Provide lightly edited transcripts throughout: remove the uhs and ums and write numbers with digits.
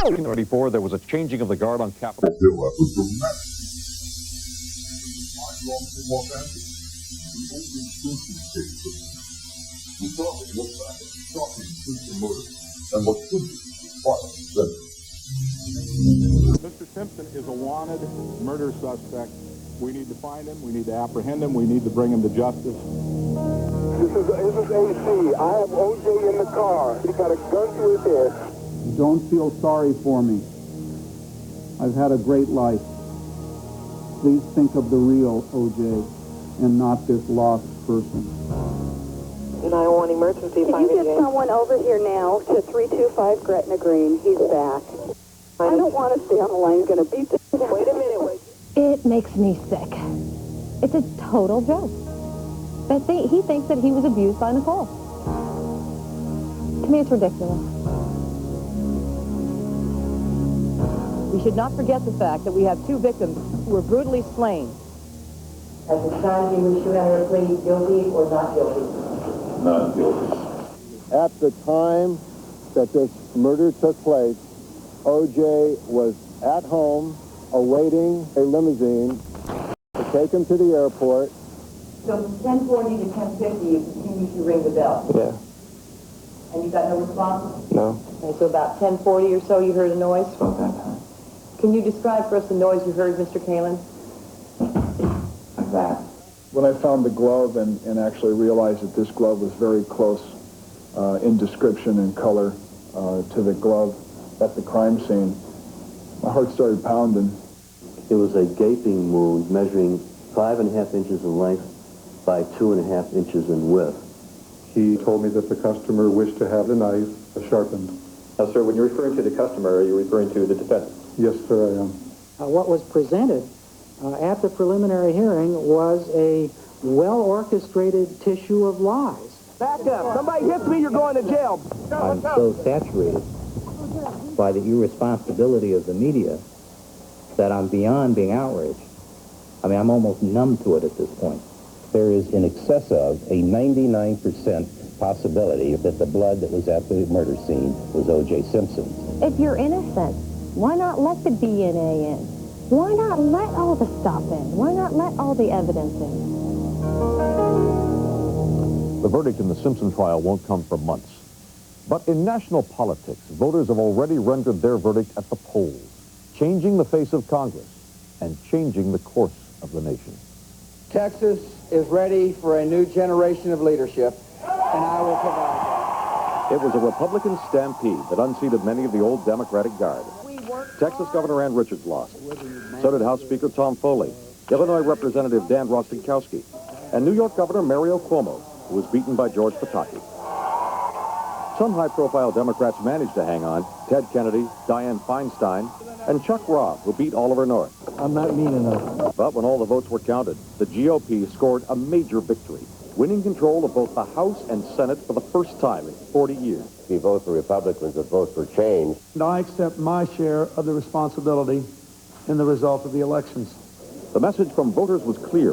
In 1994, there was a changing of the guard on Capitol Hill. We thought we looked back at shocking Simpson murder and what could be violent vengeance. Mr. Simpson is a wanted murder suspect. We need to find him. We need to apprehend him. We need to bring him to justice. This is AC. I have O.J. in the car. He got a gun to his head. Don't feel sorry for me. I've had a great life. Please think of the real O.J. and not this lost person. 911 emergency. Can you get someone over here now to 325 Gretna Green? He's back. I don't want to stay on the line. He's going to beat this. Wait a minute, wait. It makes me sick. It's a total joke. He thinks that he was abused by Nicole. To me, it's ridiculous. We should not forget the fact that we have two victims who were brutally slain. At this time, you wish to enter a plea guilty or not guilty? Not guilty. At the time that this murder took place, O.J. was at home awaiting a limousine to take him to the airport. So from 10:40 to 10:50, you continue to ring the bell? Yeah. And you got no response? No. Okay, so about 10:40 or so, you heard a noise? About that time. Can you describe for us the noise you heard, Mr. Kalin? Like that. When I found the glove and actually realized that this glove was very close in description and color to the glove at the crime scene, my heart started pounding. It was a gaping wound measuring 5.5 inches in length by 2.5 inches in width. He told me that the customer wished to have the knife sharpened. Now, sir, when you're referring to the customer, are you referring to the defendant? Yes, sir, I am. What was presented at the preliminary hearing was a well-orchestrated tissue of lies. Back up. Somebody hits me, you're going to jail. I'm so saturated by the irresponsibility of the media that I'm beyond being outraged. I mean, I'm almost numb to it at this point. There is in excess of a 99% possibility that the blood that was at the murder scene was O.J. Simpson. If you're innocent, why not let the DNA in? Why not let all the stuff in? Why not let all the evidence in? The verdict in the Simpson trial won't come for months. But in national politics, voters have already rendered their verdict at the polls, changing the face of Congress and changing the course of the nation. Texas is ready for a new generation of leadership, and I will provide that. It was a Republican stampede that unseated many of the old Democratic guard. Texas Governor Ann Richards lost. So did House Speaker Tom Foley, Illinois Representative Dan Rostenkowski, and New York Governor Mario Cuomo, who was beaten by George Pataki. Some high-profile Democrats managed to hang on: Ted Kennedy, Dianne Feinstein, and Chuck Robb, who beat Oliver North. I'm not mean enough. But when all the votes were counted, the GOP scored a major victory, winning control of both the House and Senate for the first time in 40 years. If you vote for Republicans that vote for change. And I accept my share of the responsibility in the result of the elections. The message from voters was clear,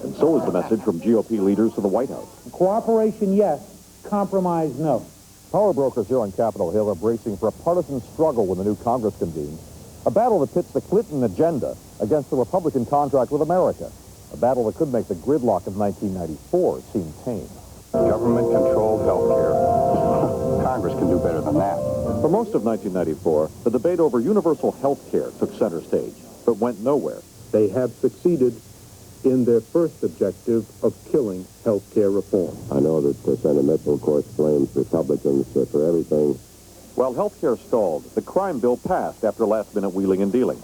and so was the message from GOP leaders to the White House. Cooperation, yes. Compromise, no. Power brokers here on Capitol Hill are bracing for a partisan struggle when the new Congress convenes. A battle that pits the Clinton agenda against the Republican contract with America. A battle that could make the gridlock of 1994 seem tame. Government-controlled health care. Congress can do better than that. For most of 1994, the debate over universal health care took center stage, but went nowhere. They have succeeded in their first objective of killing health care reform. I know that Senator Mitchell, of course, blames Republicans for everything. While health care stalled, the crime bill passed after last-minute wheeling and dealing,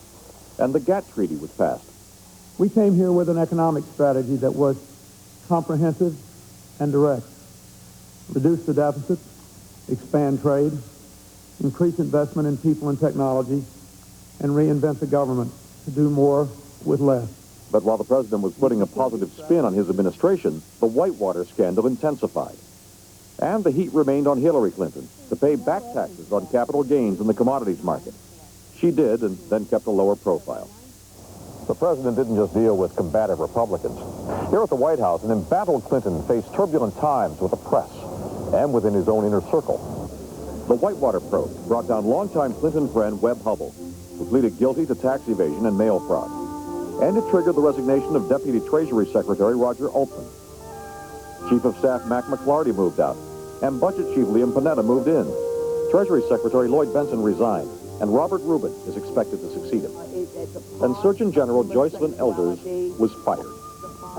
and the GATT treaty was passed. We came here with an economic strategy that was comprehensive and direct. Reduce the deficit, expand trade, increase investment in people and technology, and reinvent the government to do more with less. But while the president was putting a positive spin on his administration, the Whitewater scandal intensified. And the heat remained on Hillary Clinton to pay back taxes on capital gains in the commodities market. She did, and then kept a lower profile. The president didn't just deal with combative Republicans. Here at the White House, an embattled Clinton faced turbulent times with the press and within his own inner circle. The Whitewater probe brought down longtime Clinton friend Webb Hubbell, who pleaded guilty to tax evasion and mail fraud. And it triggered the resignation of Deputy Treasury Secretary Roger Altman. Chief of Staff Mac McLarty moved out, and Budget Chief Liam Panetta moved in. Treasury Secretary Lloyd Benson resigned, and Robert Rubin is expected to succeed him. And Surgeon General Joycelyn Elders was fired.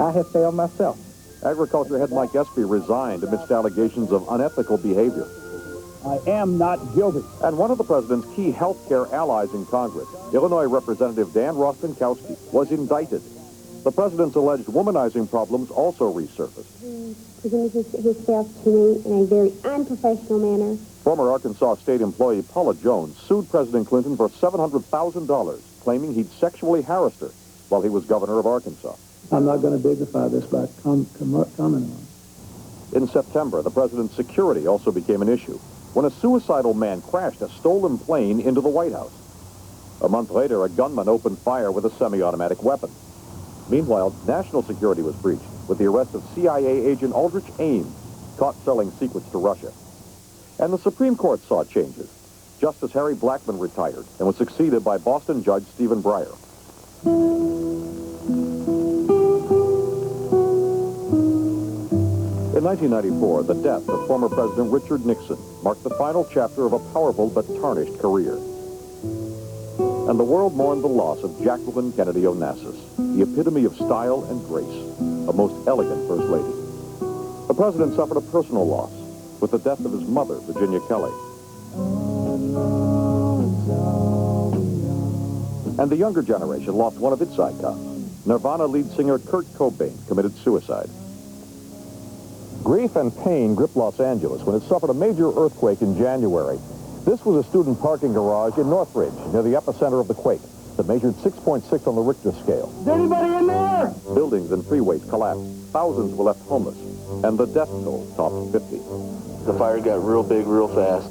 I have failed myself. Agriculture head Mike Espy resigned amidst allegations of unethical behavior. I am not guilty. And one of the president's key health care allies in Congress, Illinois Representative Dan Rostenkowski, was indicted. The president's alleged womanizing problems also resurfaced. He presented himself to me in a very unprofessional manner. Former Arkansas state employee Paula Jones sued President Clinton for $700,000, claiming he'd sexually harassed her while he was governor of Arkansas. I'm not going to dignify this by commenting on it. In September, the president's security also became an issue when a suicidal man crashed a stolen plane into the White House. A month later, a gunman opened fire with a semi-automatic weapon. Meanwhile, national security was breached with the arrest of CIA agent Aldrich Ames, caught selling secrets to Russia. And the Supreme Court saw changes. Justice Harry Blackmun retired and was succeeded by Boston Judge Stephen Breyer. In 1994, the death of former President Richard Nixon marked the final chapter of a powerful but tarnished career. And the world mourned the loss of Jacqueline Kennedy Onassis, the epitome of style and grace, a most elegant First Lady. The president suffered a personal loss with the death of his mother, Virginia Kelly. And the younger generation lost one of its icons. Nirvana lead singer Kurt Cobain committed suicide. Grief and pain gripped Los Angeles when it suffered a major earthquake in January. This was a student parking garage in Northridge, near the epicenter of the quake, that measured 6.6 on the Richter scale. Is anybody in there? Buildings and freeways collapsed. Thousands were left homeless, and the death toll topped 50. The fire got real big real fast.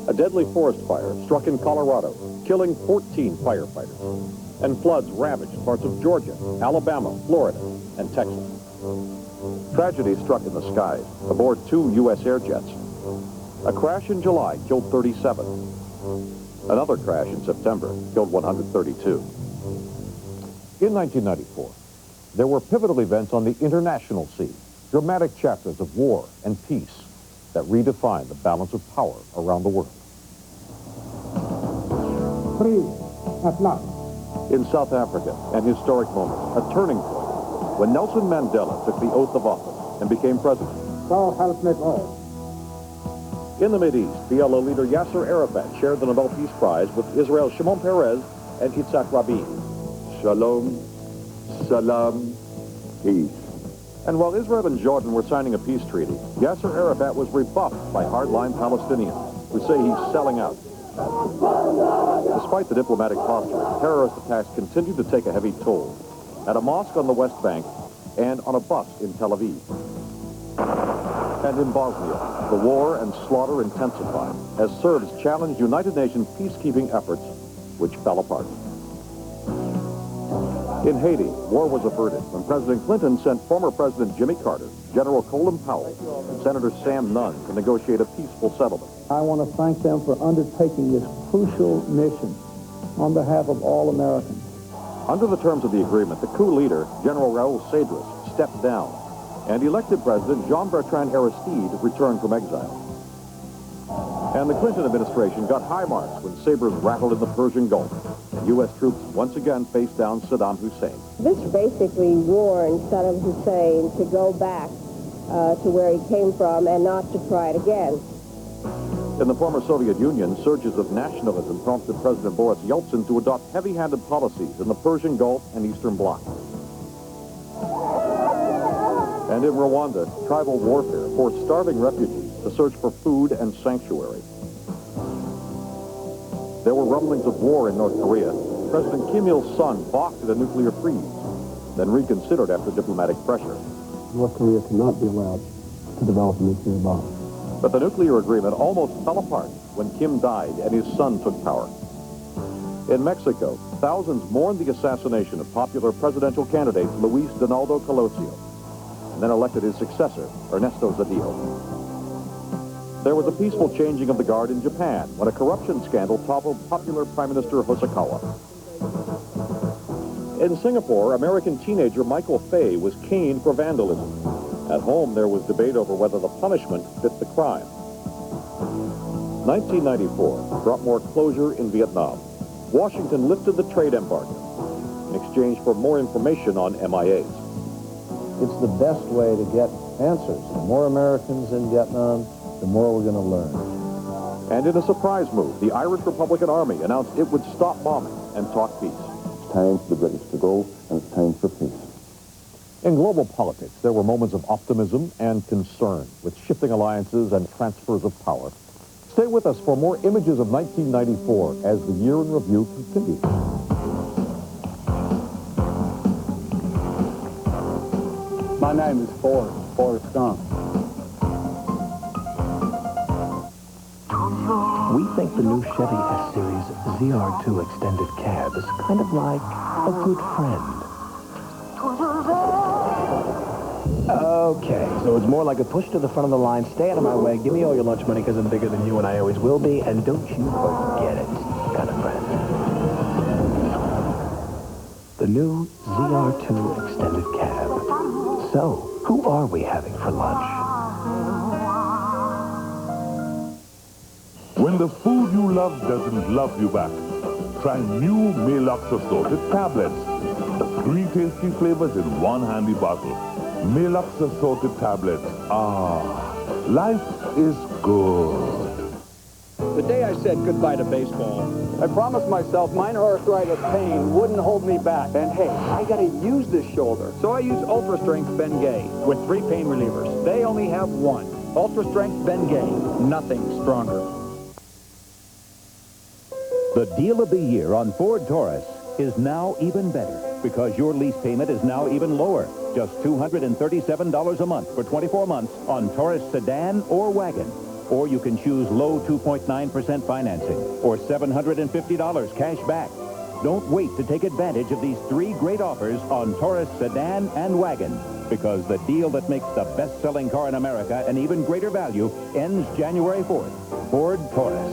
A deadly forest fire struck in Colorado, killing 14 firefighters. And floods ravaged parts of Georgia, Alabama, Florida, and Texas. Tragedy struck in the skies aboard 2 U.S. air jets. A crash in July killed 37. Another crash in September killed 132. In 1994, there were pivotal events on the international scene, dramatic chapters of war and peace that redefined the balance of power around the world. Free at last. In South Africa, an historic moment, a turning point, when Nelson Mandela took the oath of office and became president. So help me God. In the Mideast, PLO leader Yasser Arafat shared the Nobel Peace Prize with Israel's Shimon Peres and Yitzhak Rabin. Shalom, salam, peace. And while Israel and Jordan were signing a peace treaty, Yasser Arafat was rebuffed by hardline Palestinians who say he's selling out. Despite the diplomatic posturing, terrorist attacks continued to take a heavy toll at a mosque on the West Bank and on a bus in Tel Aviv. And in Bosnia, the war and slaughter intensified as Serbs challenged United Nations peacekeeping efforts, which fell apart. In Haiti, war was averted when President Clinton sent former President Jimmy Carter, General Colin Powell, and Senator Sam Nunn to negotiate a peaceful settlement. I want to thank them for undertaking this crucial mission on behalf of all Americans. Under the terms of the agreement, the coup leader, General Raoul Cedras, stepped down, and elected President Jean-Bertrand Aristide returned from exile. And the Clinton administration got high marks when sabers rattled in the Persian Gulf, and U.S. troops once again faced down Saddam Hussein. This basically warned Saddam Hussein to go back to where he came from and not to try it again. In the former Soviet Union, surges of nationalism prompted President Boris Yeltsin to adopt heavy-handed policies in the Persian Gulf and Eastern Bloc. And in Rwanda, tribal warfare forced starving refugees to search for food and sanctuary. There were rumblings of war in North Korea. President Kim Il-sung balked at a nuclear freeze, then reconsidered after diplomatic pressure. North Korea cannot be allowed to develop a nuclear bomb. But the nuclear agreement almost fell apart when Kim died and his son took power. In Mexico, thousands mourned the assassination of popular presidential candidate Luis Donaldo Colosio, and then elected his successor, Ernesto Zedillo. There was a peaceful changing of the guard in Japan when a corruption scandal toppled popular Prime Minister Hosokawa. In Singapore, American teenager Michael Fay was caned for vandalism. At home, there was debate over whether the punishment fit the crime. 1994 brought more closure in Vietnam. Washington lifted the trade embargo in exchange for more information on MIAs. It's the best way to get answers. The more Americans in Vietnam, the more we're going to learn. And in a surprise move, the Irish Republican Army announced it would stop bombing and talk peace. It's time for the British to go, and it's time for peace. In global politics, there were moments of optimism and concern with shifting alliances and transfers of power. Stay with us for more images of 1994 as the year in review continues. My name is Forrest Gump. We think the new Chevy S-Series ZR2 extended cab is kind of like a good friend. Okay, so it's more like a push to the front of the line, stay out of my way, give me all your lunch money because I'm bigger than you and I always will be, and don't you forget it kind of friend. The new ZR2 extended cab. So, who are we having for lunch? When the food you love doesn't love you back, try new Maalox assorted tablets. 3 tasty flavors in one handy bottle. Maalox assorted tablets. Ah, life is good. The day I said goodbye to baseball, I promised myself minor arthritis pain wouldn't hold me back. And hey, I gotta use this shoulder. So I use Ultra Strength Bengay with 3 pain relievers. They only have one. Ultra Strength Bengay. Nothing stronger. The deal of the year on Ford Taurus is now even better because your lease payment is now even lower. Just $237 a month for 24 months on Taurus sedan or wagon. Or you can choose low 2.9% financing or $750 cash back. Don't wait to take advantage of these 3 great offers on Taurus sedan and wagon because the deal that makes the best-selling car in America an even greater value ends January 4th. Ford Taurus.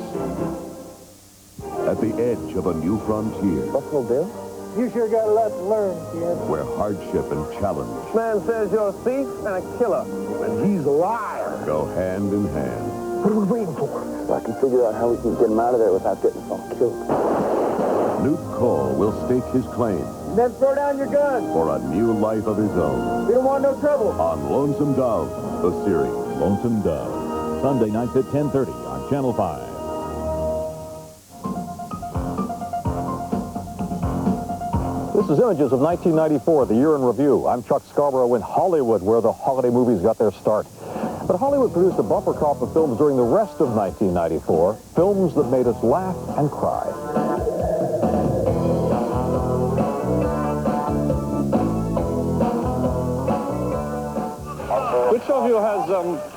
At the edge of a new frontier. Buffalo Bill? You sure got a lot to learn, kid. Where hardship and challenge. Man says you're a thief and a killer, and he's a liar. Go hand in hand. What are we waiting for? So I can figure out how we can get him out of there without getting us all killed. Newt Cole will stake his claim. Then throw down your gun. For a new life of his own. We don't want no trouble. On Lonesome Dove, the series. Lonesome Dove. Sunday nights at 10:30 on Channel 5. This is images of 1994, the year in review. I'm Chuck Scarborough in Hollywood, where the holiday movies got their start. But Hollywood produced a bumper crop of films during the rest of 1994, films that made us laugh and cry. Which of you has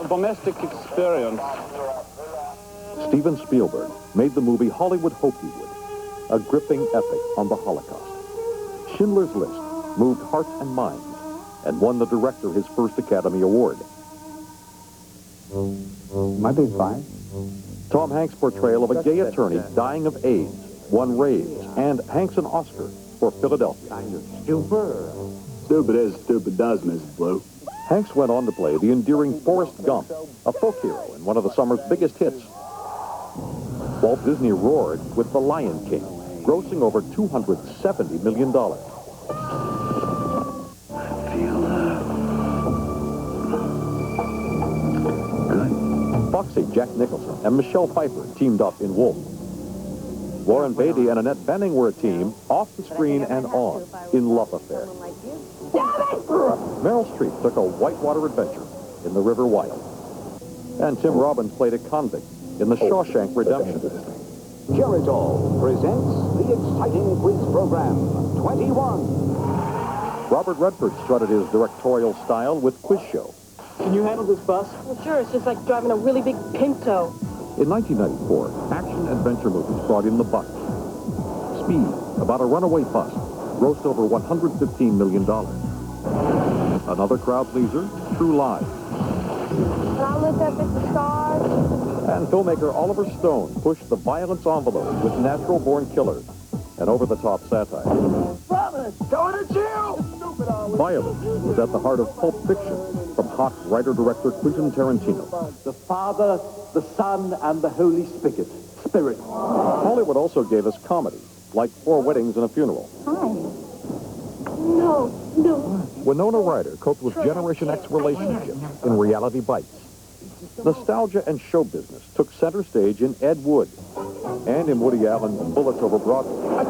domestic experience? Steven Spielberg made the movie Hollywood Hoped He Would, a gripping epic on the Holocaust. Schindler's List moved hearts and minds and won the director his first Academy Award. My big five. Tom Hanks' portrayal of a gay attorney dying of AIDS won raves and Hanks an Oscar for Philadelphia. Stupid as stupid does, Mrs. Blue. Hanks went on to play the endearing Forrest Gump, a folk hero in one of the summer's biggest hits. Walt Disney roared with The Lion King, grossing over $270 million. Foxy Jack Nicholson and Michelle Pfeiffer teamed up in Wolf. Warren Beatty and Annette Bening were a team off the screen and on in Love Affair. Meryl Streep took a whitewater adventure in The River Wye. And Tim Robbins played a convict in The Shawshank Redemption. Geritol presents the exciting quiz program, 21. Robert Redford strutted his directorial style with Quiz Show. Can you handle this bus? Well, sure. It's just like driving a really big Pinto. In 1994, action-adventure movies brought in The Buck. Speed, about a runaway bus, grossed over $115 million. Another crowd pleaser, True Lies. When I look up at the stars. And filmmaker Oliver Stone pushed the violence envelope with natural-born killers and over-the-top satire. Promise! Going to jail! Violence was at the heart of Pulp Fiction from hot writer-director Quentin Tarantino. The Father, the Son, and the Holy Spirit. Hollywood also gave us comedy, like 4 Weddings and a Funeral. Hi. No. Winona Ryder coped with Generation X relationships in Reality Bites. Nostalgia and show business took center stage in Ed Wood and in Woody Allen's Bullets Over Broadway.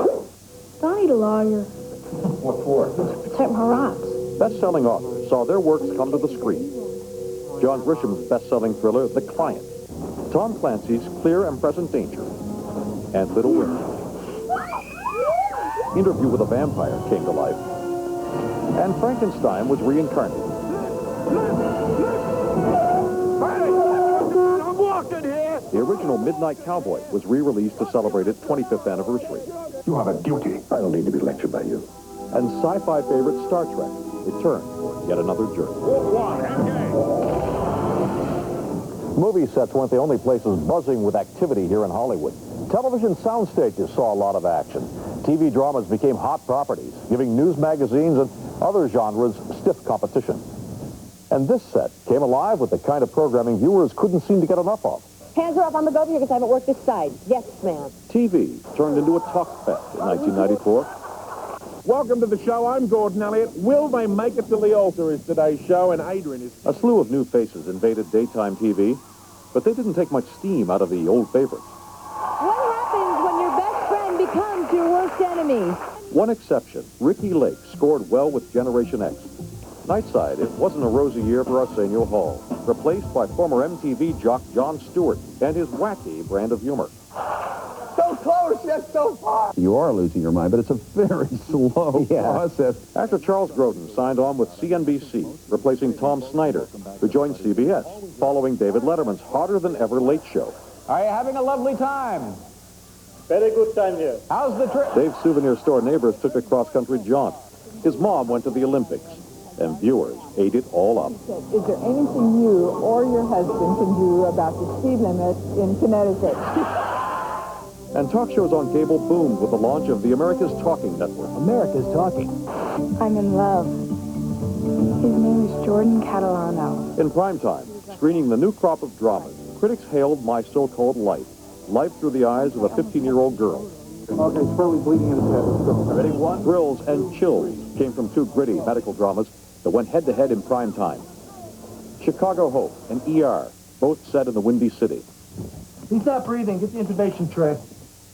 Don't need a lawyer. What for? Protect my rights. Best-selling authors saw their works come to the screen. John Grisham's best-selling thriller, The Client. Tom Clancy's Clear and Present Danger. And Little Women. Interview with a Vampire came to life. And Frankenstein was reincarnated. I'm walking here! The original Midnight Cowboy was re-released to celebrate its 25th anniversary. You have a duty. I don't need to be lectured by you. And sci-fi favorite Star Trek returned yet another journey. Movie sets weren't the only places buzzing with activity here in Hollywood. Television sound stages saw a lot of action. TV dramas became hot properties, giving news magazines and other genres stiff competition. And this set came alive with the kind of programming viewers couldn't seem to get enough of. Hands are up on the go because I haven't worked this side. Yes, ma'am. TV turned into a talk fest in 1994. Welcome to the show. I'm Gordon Elliott. Will they make it to the altar is today's show, and Adrian is... A slew of new faces invaded daytime TV, but they didn't take much steam out of the old favorites. What happens when your best friend becomes your worst enemy? One exception, Ricky Lake scored well with Generation X. Nightside, it wasn't a rosy year for Arsenio Hall, replaced by former MTV jock Jon Stewart and his wacky brand of humor. So close, yet so far. You are losing your mind, but it's a very slow process. Actor Charles Grodin signed on with CNBC, replacing Tom Snyder, who joined CBS, following David Letterman's hotter-than-ever Late Show. Are you having a lovely time? Very good time here. How's the trip? Dave's souvenir store neighbors took a cross-country jaunt. His mom went to the Olympics, and viewers ate it all up. Is there anything you or your husband can do about the speed limit in Connecticut? And talk shows on cable boomed with the launch of the America's Talking Network. America's Talking. I'm in love. His name is Jordan Catalano. In primetime, screening the new crop of dramas, critics hailed My So-Called Life through the eyes of a 15-year-old girl. Okay, it's probably bleeding in his head. Let's go. Ready, one? Thrills and chills came from 2 gritty medical dramas that went head-to-head in prime time. Chicago Hope and ER, both set in the Windy City. He's not breathing. Get the intubation tray.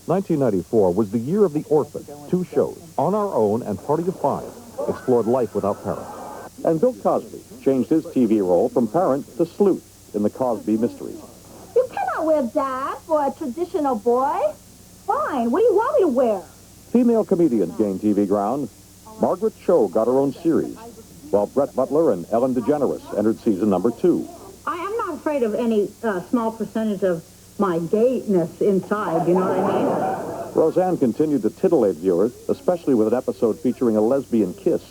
1994 was the year of The Orphan. 2 shows, On Our Own and Party of 5, explored life without parents. And Bill Cosby changed his TV role from parent to sleuth in The Cosby Mysteries. You cannot wear that for a traditional boy. Fine, what do you want me to wear? Female comedians gained TV ground. Margaret Cho got her own series, while Brett Butler and Ellen DeGeneres entered season number 2. I am not afraid of any small percentage of my gayness inside, you know what I mean? Roseanne continued to titillate viewers, especially with an episode featuring a lesbian kiss.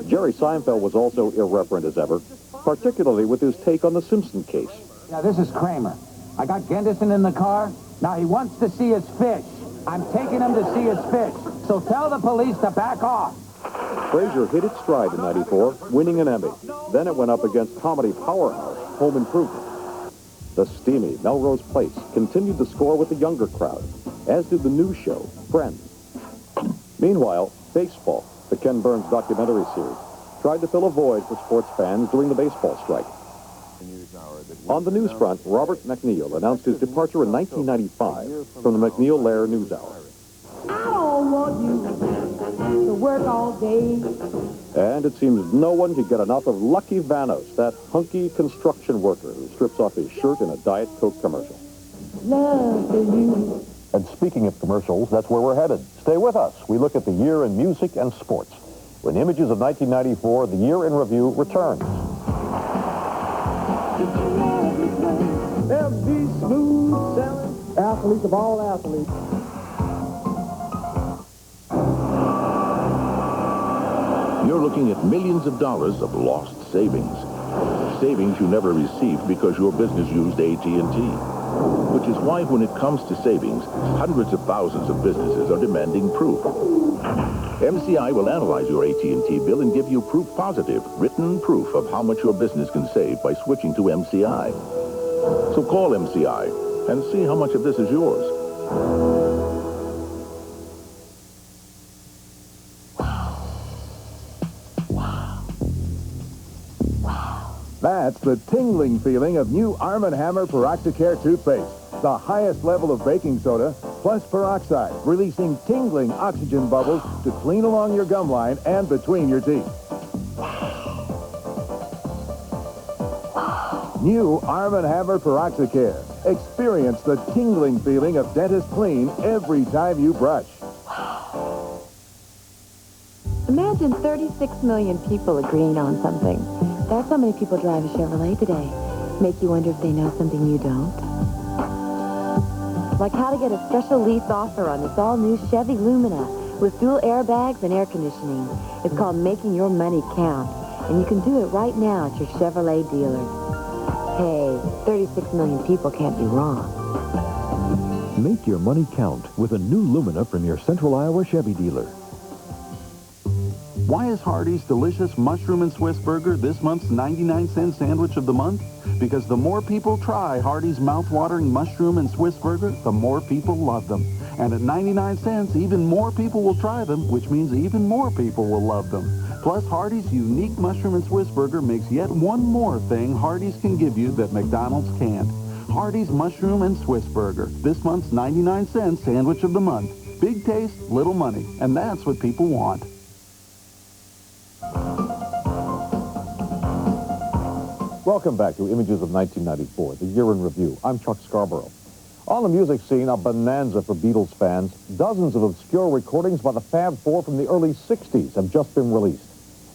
Jerry Seinfeld was also irreverent as ever, particularly with his take on the Simpson case. Now, this is Kramer. I got Gendison in the car. Now, he wants to see his fish. I'm taking him to see his fish. So tell the police to back off. Frasier hit its stride in '94, winning an Emmy. Then it went up against comedy powerhouse Home Improvement. The steamy Melrose Place continued to score with the younger crowd, as did the new show, Friends. Meanwhile, Baseball, the Ken Burns documentary series, tried to fill a void for sports fans during the baseball strike. On the news front, Robert McNeil announced his departure in 1995 from the McNeil-Lehrer NewsHour. I don't want you to work all day. And it seems no one could get enough of Lucky Vanos, that hunky construction worker who strips off his shirt in a Diet Coke commercial. Love for you. And speaking of commercials, that's where we're headed. Stay with us. We look at the year in music and sports. When Images of 1994, the year in review returns. Every smooth sailing athlete of all athletes. You're looking at millions of dollars of lost savings. savings you never received because your business used AT&T. Which is why when it comes to savings, hundreds of thousands of businesses are demanding proof. MCI will analyze your AT&T bill and give you proof positive, written proof of how much your business can save by switching to MCI. So call MCI and see how much of this is yours. That's the tingling feeling of new Arm & Hammer Peroxicare toothpaste. The highest level of baking soda plus peroxide, releasing tingling oxygen bubbles to clean along your gum line and between your teeth. New Arm & Hammer Peroxicare. Experience the tingling feeling of dentist clean every time you brush. Imagine 36 million people agreeing on something. That's how many people drive a Chevrolet today. Make you wonder if they know something you don't. Like how to get a special lease offer on this all-new Chevy Lumina with dual airbags and air conditioning. It's called Making Your Money Count, and you can do it right now at your Chevrolet dealer. Hey, 36 million people can't be wrong. Make your money count with a new Lumina from your Central Iowa Chevy dealer. Why is Hardee's delicious mushroom and Swiss burger this month's 99-cent sandwich of the month? Because the more people try Hardee's mouth-watering mushroom and Swiss burger, the more people love them. And at 99 cents, even more people will try them, which means even more people will love them. Plus, Hardee's unique mushroom and Swiss burger makes yet one more thing Hardee's can give you that McDonald's can't. Hardee's mushroom and Swiss burger, this month's 99-cent sandwich of the month. Big taste, little money, and that's what people want. Welcome back to Images of 1994, the year in review. I'm Chuck Scarborough. On the music scene, a bonanza for Beatles fans. Dozens of obscure recordings by the Fab Four from the early 60s have just been released.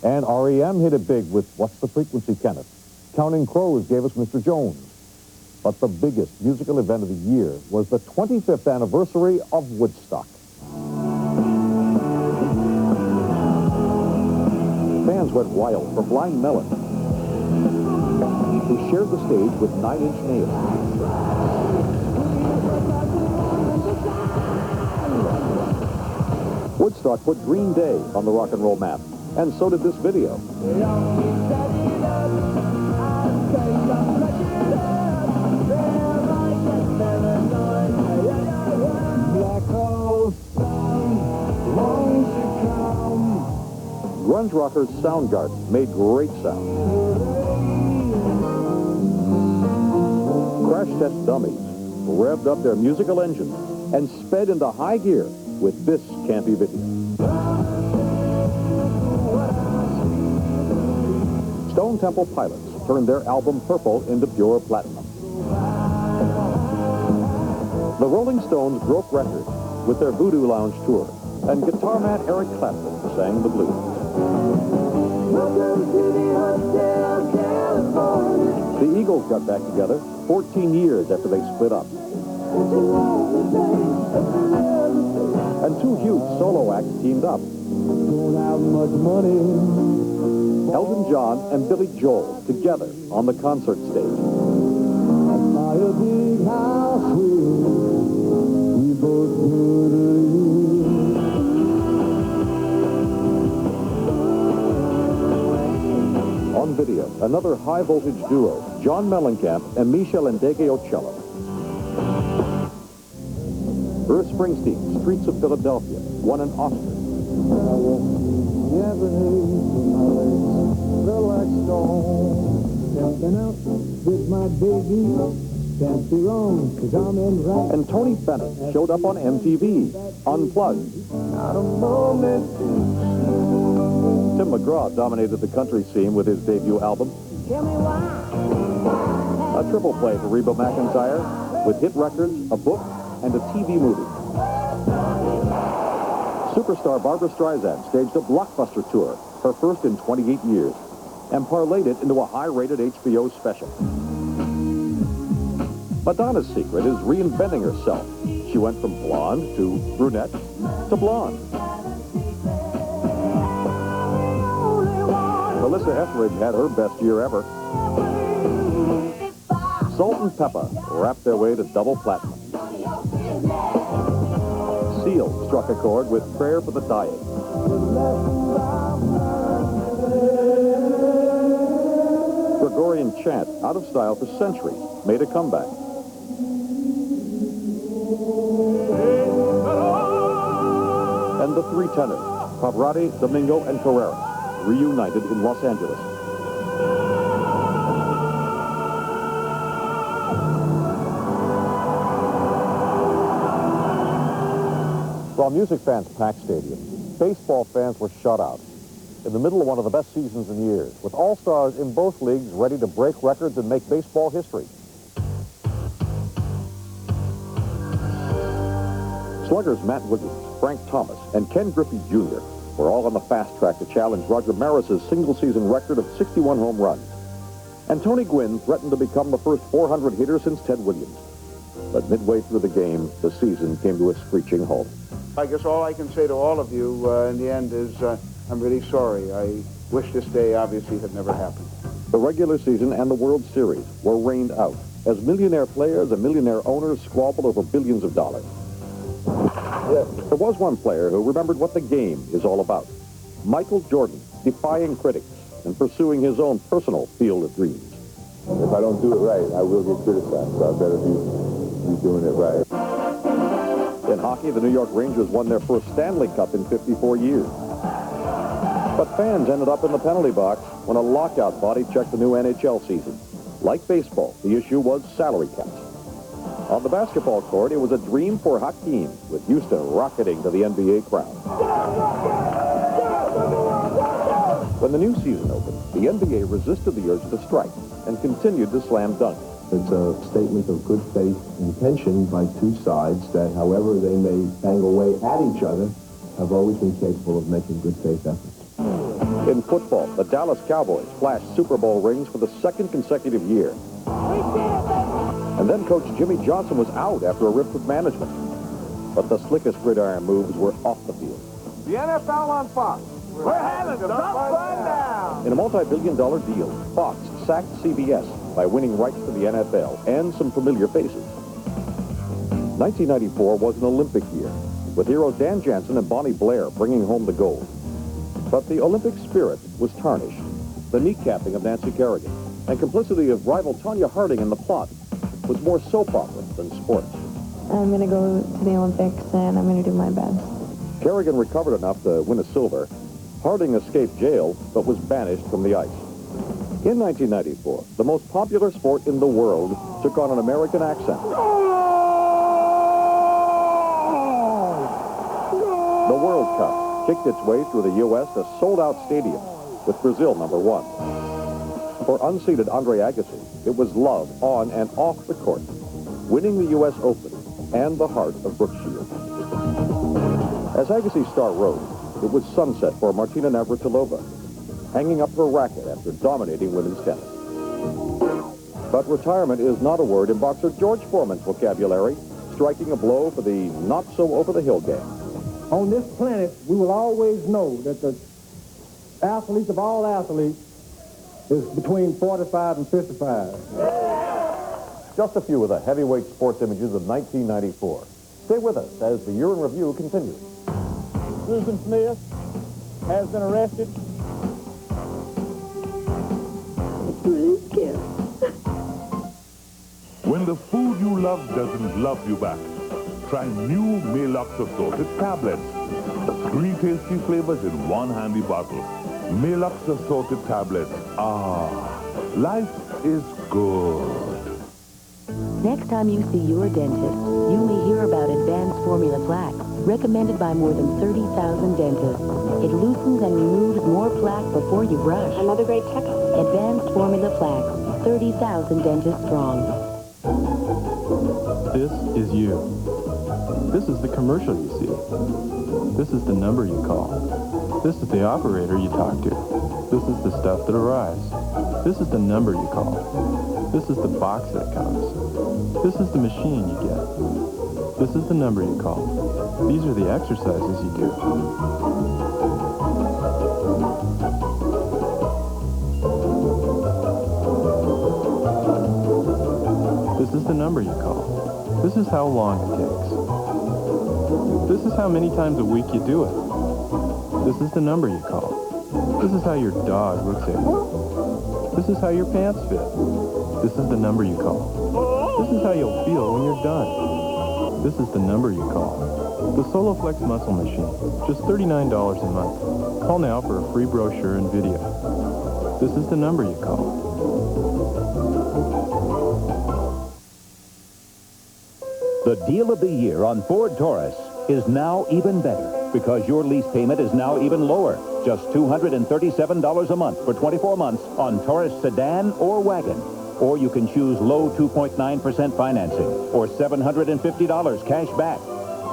And REM hit it big with What's the Frequency, Kenneth? Counting Crows gave us Mr. Jones. But the biggest musical event of the year was the 25th anniversary of Woodstock. Fans went wild for Blind Melon, who shared the stage with 9 Inch Nails. Woodstock put Green Day on the rock and roll map, and so did this video. Grunge rockers Soundgarden made great sound. Crash Test Dummies revved up their musical engines and sped into high gear with this campy video. Stone Temple Pilots turned their album Purple into pure platinum. The Rolling Stones broke records with their Voodoo Lounge tour, and guitar man Eric Clapton sang the blues. The Eagles got back together 14 years after they split up. And two huge solo acts teamed up. Elton John and Billy Joel together on the concert stage. On video, another high-voltage duo, John Mellencamp and Michel Ndegeocello. Bruce Springsteen, Streets of Philadelphia, won an Oscar. And Tony Bennett showed up on MTV, Unplugged. Tim McGraw dominated the country scene with his debut album. A triple play for Reba McEntire with hit records, a book, and a TV movie. Superstar Barbra Streisand staged a blockbuster tour, her first in 28 years, and parlayed it into a high-rated HBO special. Madonna's secret is reinventing herself. She went from blonde to brunette to blonde. Melissa Etheridge had her best year ever. Salt and Pepper wrapped their way to double platinum. Seal struck a chord with Prayer for the Dying. Gregorian chant, out of style for centuries, made a comeback. And the three tenors, Pavarotti, Domingo, and Carrera, reunited in Los Angeles. While music fans packed stadiums, baseball fans were shut out. In the middle of one of the best seasons in years, with all-stars in both leagues ready to break records and make baseball history. Sluggers Matt Wiggins, Frank Thomas, and Ken Griffey Jr. were all on the fast track to challenge Roger Maris's single-season record of 61 home runs. And Tony Gwynn threatened to become the first 400 hitter since Ted Williams. But midway through the game, the season came to a screeching halt. I guess all I can say to all of you in the end is I'm really sorry. I wish this day obviously had never happened. The regular season and the World Series were rained out as millionaire players and millionaire owners squabbled over billions of dollars. There was one player who remembered what the game is all about. Michael Jordan, defying critics and pursuing his own personal field of dreams. If I don't do it right, I will get criticized, so I better be doing it right. In hockey, the New York Rangers won their first Stanley Cup in 54 years. But fans ended up in the penalty box when a lockout body checked the new NHL season. Like baseball, the issue was salary caps. On the basketball court, it was a dream for Hakeem, with Houston rocketing to the NBA crowd. When the new season opened, the NBA resisted the urge to strike and continued to slam dunk. It's a statement of good faith intention by two sides that, however they may bang away at each other, have always been capable of making good faith efforts. In football, the Dallas Cowboys flashed Super Bowl rings for the second consecutive year. And then Coach Jimmy Johnson was out after a rift with management. But the slickest gridiron moves were off the field. The NFL on Fox. We're having some fun now. In a multi-billion-dollar deal, Fox sacked CBS by winning rights to the NFL and some familiar faces. 1994 was an Olympic year, with heroes Dan Jansen and Bonnie Blair bringing home the gold. But the Olympic spirit was tarnished. The kneecapping of Nancy Kerrigan and complicity of rival Tonya Harding in the plot was more soap opera than sports. I'm going to go to the Olympics, and I'm going to do my best. Kerrigan recovered enough to win a silver. Harding escaped jail, but was banished from the ice. In 1994, the most popular sport in the world took on an American accent. The World Cup kicked its way through the U.S. to sold-out stadiums, with Brazil #1. For unseeded Andre Agassi, it was love on and off the court, winning the U.S. Open and the heart of Brooke Shields. As Agassi's star rose, it was sunset for Martina Navratilova, hanging up her racket after dominating women's tennis. But retirement is not a word in boxer George Foreman's vocabulary, striking a blow for the not-so-over-the-hill game. On this planet, we will always know that the athletes of all athletes is between 45 and 55. Just a few of the heavyweight sports images of 1994. Stay with us as the Year in Review continues. Susan Smith has been arrested. When the food you love doesn't love you back, try new Maalox assorted tablets. 3 tasty flavors in one handy bottle. Maalox assorted tablets. Ah, life is good. Next time you see your dentist, you may hear about Advanced Formula Plaque, recommended by more than 30,000 dentists. It loosens and removes more plaque before you brush. Another great checkup. Advanced Formula Plaque, 30,000 dentists strong. This is you. This is the commercial you see. This is the number you call. This is the operator you talk to. This is the stuff that arrives. This is the number you call. This is the box that comes. This is the machine you get. This is the number you call. These are the exercises you do. is the number you call. This is how long it takes. This is how many times a week you do it. This is the number you call. This is how your dog looks at you. This is how your pants fit. This is the number you call. This is how you'll feel when you're done. This is the number you call. The SoloFlex Muscle Machine, just $39 a month. Call now for a free brochure and video. This is the number you call. The deal of the year on Ford Taurus is now even better because your lease payment is now even lower. Just $237 a month for 24 months on Taurus sedan or wagon. Or you can choose low 2.9% financing or $750 cash back.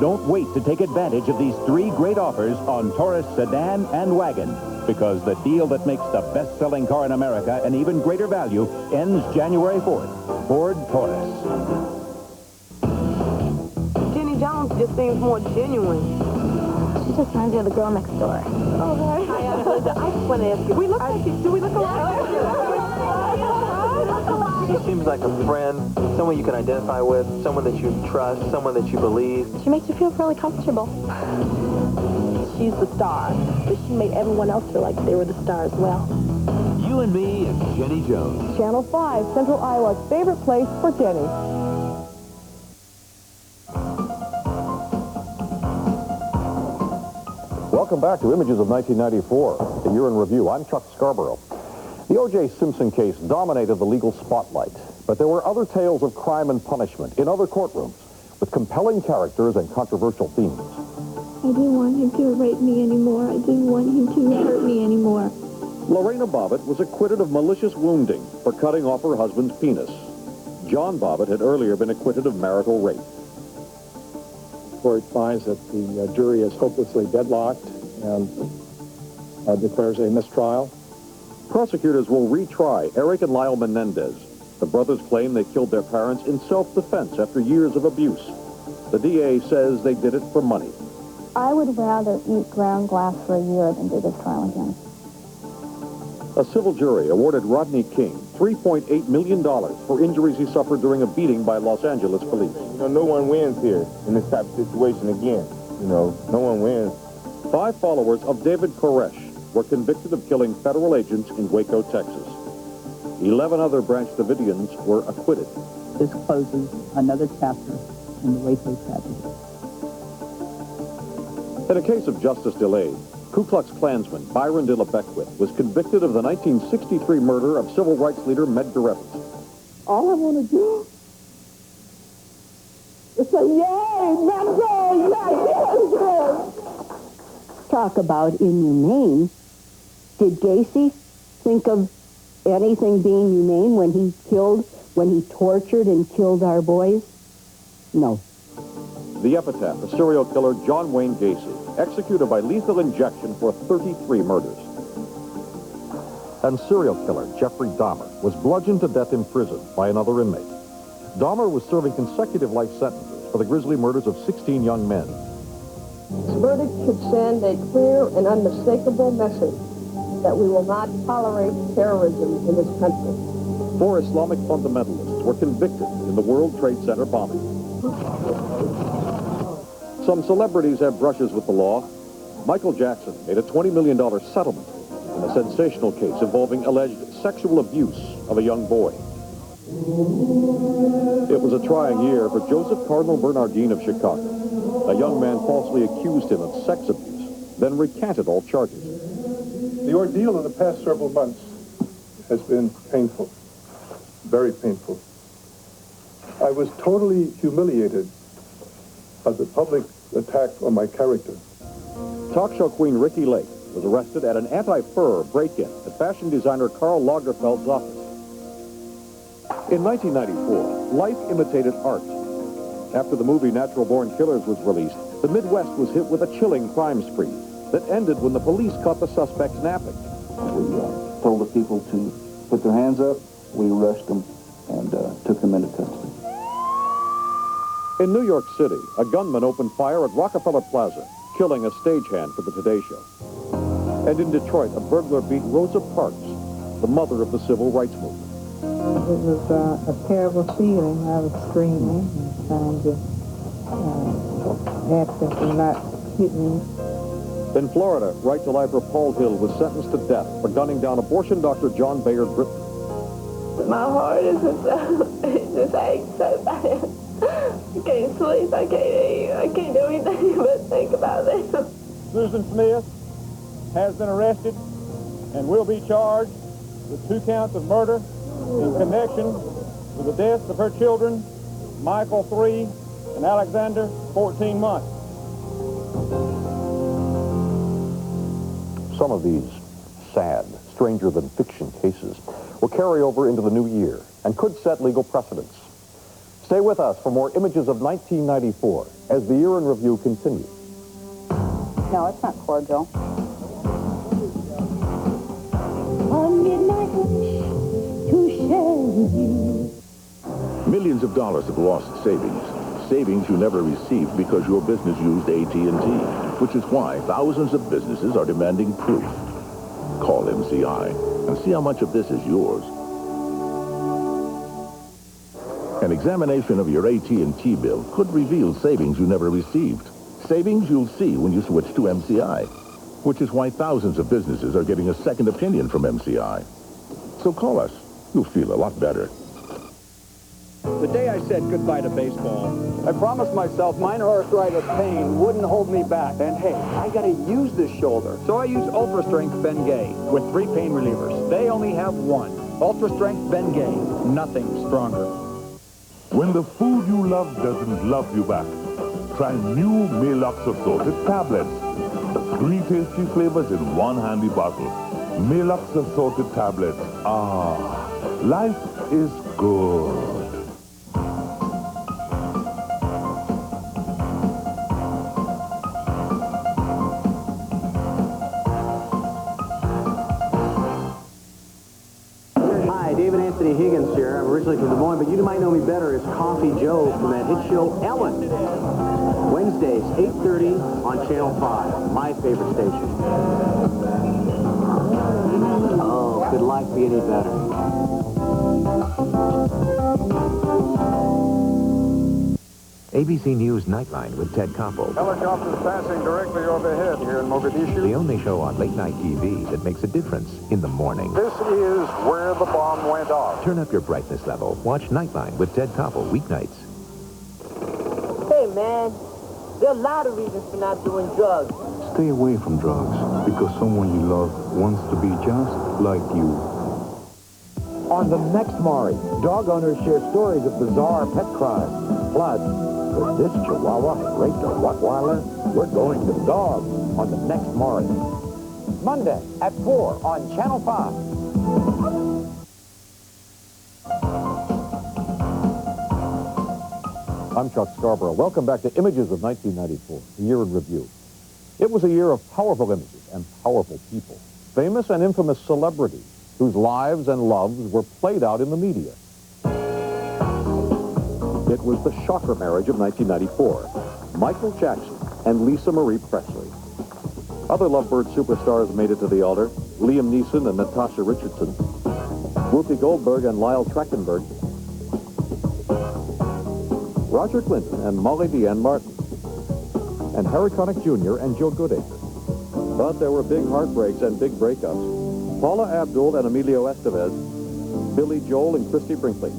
Don't wait to take advantage of these 3 great offers on Taurus sedan and wagon because the deal that makes the best-selling car in America an even greater value ends January 4th. Ford Taurus. Jenny Jones just seems more genuine. She just reminds me of the girl next door. Oh, right. I just want to ask you. Do we look alike? She seems like a friend, someone you can identify with, someone that you trust, someone that you believe. She makes you feel really comfortable. She's the star, but she made everyone else feel like they were the star as well. You and Me and Jenny Jones. Channel 5, Central Iowa's favorite place for Jenny. Welcome back to Images of 1994, the year in review. I'm Chuck Scarborough. The O.J. Simpson case dominated the legal spotlight, but there were other tales of crime and punishment in other courtrooms with compelling characters and controversial themes. I didn't want him to rape me anymore. I didn't want him to hurt me anymore. Lorena Bobbitt was acquitted of malicious wounding for cutting off her husband's penis. John Bobbitt had earlier been acquitted of marital rape. The court finds that the jury is hopelessly deadlocked and declares a mistrial. Prosecutors will retry Eric and Lyle Menendez. The brothers claim they killed their parents in self-defense after years of abuse. The DA says they did it for money. I would rather eat ground glass for a year than do this trial again. A civil jury awarded Rodney King $3.8 million for injuries he suffered during a beating by Los Angeles police. No one wins here in this type of situation again. No one wins. 5 followers of David Koresh were convicted of killing federal agents in Waco, Texas. 11 other Branch Davidians were acquitted. This closes another chapter in the Waco tragedy. In a case of justice delayed, Ku Klux Klansman Byron de la Beckwith was convicted of the 1963 murder of civil rights leader Medgar Evers. All I want to do is say, yay, Medgar, yay, Talk about inhumane. Did Gacy think of anything being humane when he tortured and killed our boys? No. The epitaph of serial killer John Wayne Gacy, executed by lethal injection for 33 murders. And serial killer Jeffrey Dahmer was bludgeoned to death in prison by another inmate. Dahmer was serving consecutive life sentences for the grisly murders of 16 young men. This verdict should send a clear and unmistakable message that we will not tolerate terrorism in this country. 4 Islamic fundamentalists were convicted in the World Trade Center bombing. Some celebrities have brushes with the law. Michael Jackson made a $20 million settlement in a sensational case involving alleged sexual abuse of a young boy. It was a trying year for Joseph Cardinal Bernardine of Chicago. A young man falsely accused him of sex abuse, then recanted all charges. The ordeal of the past several months has been painful, very painful. I was totally humiliated by the public attack on my character. Talk show queen Ricki Lake was arrested at an anti-fur break-in at fashion designer Karl Lagerfeld's office. In 1994, life imitated art. After the movie Natural Born Killers was released, the Midwest was hit with a chilling crime spree that ended when the police caught the suspects napping. We told the people to put their hands up. We rushed them and took them into custody. In New York City, a gunman opened fire at Rockefeller Plaza, killing a stagehand for the Today Show. And in Detroit, a burglar beat Rosa Parks, the mother of the civil rights movement. It was a terrible feeling. I was screaming and trying to ask them to not hit me. In Florida, Right to Lifer Paul Hill was sentenced to death for gunning down abortion doctor John Bayard Britton. My heart is just aches so bad. I can't sleep, I can't eat, I can't do anything but think about it. Susan Smith has been arrested and will be charged with 2 counts of murder in connection with the deaths of her children, Michael 3 and Alexander 14 months. Some of these sad, stranger-than-fiction cases will carry over into the new year and could set legal precedents. Stay with us for more images of 1994 as the year in review continues. No, it's not cordial. On midnight wish to share with you. Millions of dollars of lost savings. Savings you never received because your business used AT&T, which is why thousands of businesses are demanding proof. Call MCI and see how much of this is yours. An examination of your AT&T bill could reveal savings you never received. Savings you'll see when you switch to MCI, which is why thousands of businesses are getting a second opinion from MCI. So call us. You'll feel a lot better. The day I said goodbye to baseball, I promised myself minor arthritis pain wouldn't hold me back. And hey, I gotta use this shoulder. So I use Ultra Strength Bengay with 3 pain relievers. They only have one. Ultra Strength Bengay, nothing stronger. When the food you love doesn't love you back, try new Maalox assorted tablets. 3 tasty flavors in 1 handy bottle. Maalox assorted tablets. Ah, life is good. David Anthony Higgins here. I'm originally from Des Moines, but you might know me better as Coffee Joe from that hit show Ellen. Wednesdays, 8:30 on Channel 5, my favorite station. Oh, could life be any better? ABC News Nightline with Ted Koppel. Helicopters passing directly overhead here in Mogadishu. The only show on late-night TV that makes a difference in the morning. This is where the bomb went off. Turn up your brightness level. Watch Nightline with Ted Koppel weeknights. Hey, man, there are a lot of reasons for not doing drugs. Stay away from drugs because someone you love wants to be just like you. On the next Maury, dog owners share stories of bizarre pet crimes. Plus, could this Chihuahua have raped a Rottweiler? We're going to the dog on the next Maury. Monday at 4 on Channel 5. I'm Chuck Scarborough. Welcome back to Images of 1994, the year in review. It was a year of powerful images and powerful people. Famous and infamous celebrities whose lives and loves were played out in the media. It was the shocker marriage of 1994, Michael Jackson and Lisa Marie Presley. Other Lovebird superstars made it to the altar: Liam Neeson and Natasha Richardson, Whoopi Goldberg and Lyle Trachtenberg, Roger Clinton and Molly Deanne Martin, and Harry Connick Jr. and Joe Goodacre. But there were big heartbreaks and big breakups. Paula Abdul and Emilio Estevez, Billy Joel and Christy Brinkley,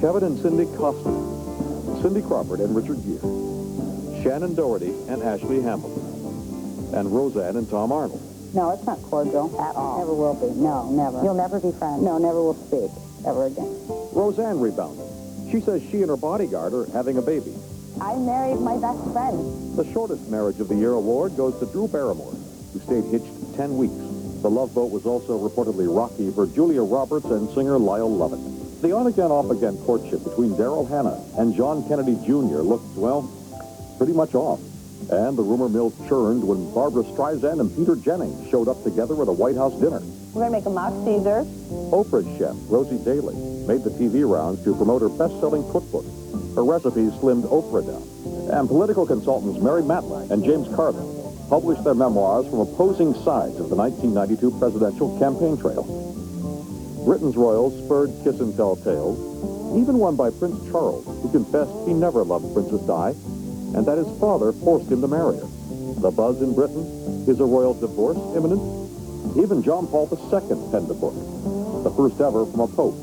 Kevin and Cindy Costner, Cindy Crawford and Richard Gere, Shannon Doherty and Ashley Hamilton, and Roseanne and Tom Arnold. No, it's not cordial at all. Never will be. No, never. You'll never be friends. No, never will speak ever again. Roseanne rebounded. She says she and her bodyguard are having a baby. I married my best friend. The shortest marriage of the year award goes to Drew Barrymore, who stayed hitched 10 weeks. The love boat was also reportedly rocky for Julia Roberts and singer Lyle Lovett. The on-again, off-again courtship between Daryl Hannah and John Kennedy Jr. looked, well, pretty much off. And the rumor mill churned when Barbara Streisand and Peter Jennings showed up together at a White House dinner. We're going to make a mock Caesar. Oprah's chef, Rosie Daly, made the TV rounds to promote her best-selling cookbook. Her recipes slimmed Oprah down. And political consultants Mary Matlin and James Carvin published their memoirs from opposing sides of the 1992 presidential campaign trail. Britain's royals spurred kiss-and-tell tales, even one by Prince Charles, who confessed he never loved Princess Di, and that his father forced him to marry her. The buzz in Britain, is a royal divorce imminent? Even John Paul II penned a book, the first ever from a pope.